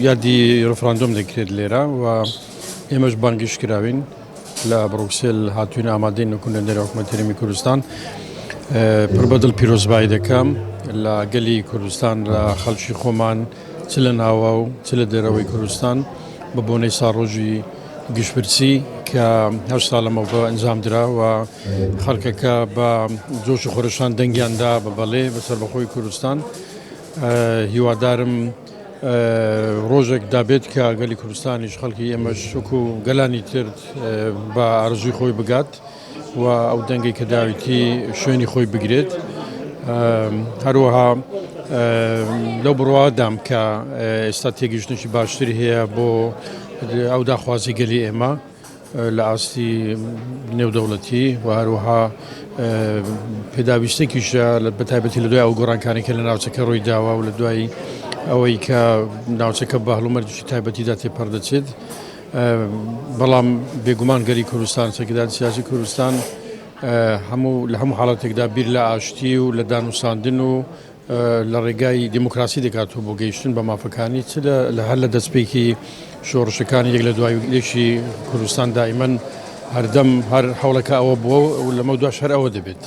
یادی ڕفراندۆم دەکرێت لێرە و ئێمەش بانگیش کراوین لە بروکسل هاتوین ئامادەین نکونە دەرە حکوومەتی هەرێمی کوردستان پڕبەدڵ پیرۆزبایی دەکەم لە گەلی کوردستان لە خەڵکی خۆمان چ لە ناوە و چ لە دەرەوەی کوردستان بە بۆنەی ساڕۆژی گشتبرچی کە هەشت ساڵ لەمەوە ئەنجام درا و خەڵکەکە بە جۆش و خۆرەشان دەنگیاندا بە بەڵێ بەسەر بەخۆی کوردستان هیوادارم ڕۆژێک دابێت کە گەلی کوردستانیش خەڵکی ئێمەش وەکو گەلانی ترد بە ئارزووی خۆی بگات و ئەو دەنگی کە داویتی شوێنی خۆی بگرێت هەروەها لەو بڕوادام کە ئێستا تێگەیشتنێکی باشتری هەیە بۆ ئەو داخوازی گەلی ئێمە لە ئاستی نێودەوڵەتی و هەروەها پێداویستێکیشە بەتایبەتی لە دوای ئەو گۆڕانکانی کە لە ناوچەکە ڕووی داوە و لە دوای ئەوەی کە ناوچەکە بە هەڵومەرجی تایبەتیدا تێپەردەچێت بەڵام بێگومان گەلی کوردستان سەرکردانی سیاسی کوردستان لە هەموو حاڵەتێکدا بیر لە ئاشتی و لە دانووساندن و لە ڕێگای دیموکراسی دەکاتەوە بۆ گەیشتن بە مافەکانی هەر لە دەستپێکی شۆڕشەکانی یەک لە دوای لێشی کوردستان دائیمەن هەردەم هەر هەوڵەکە ئەوە بووە و لەمە دوای شەر ئەوە دەبێت.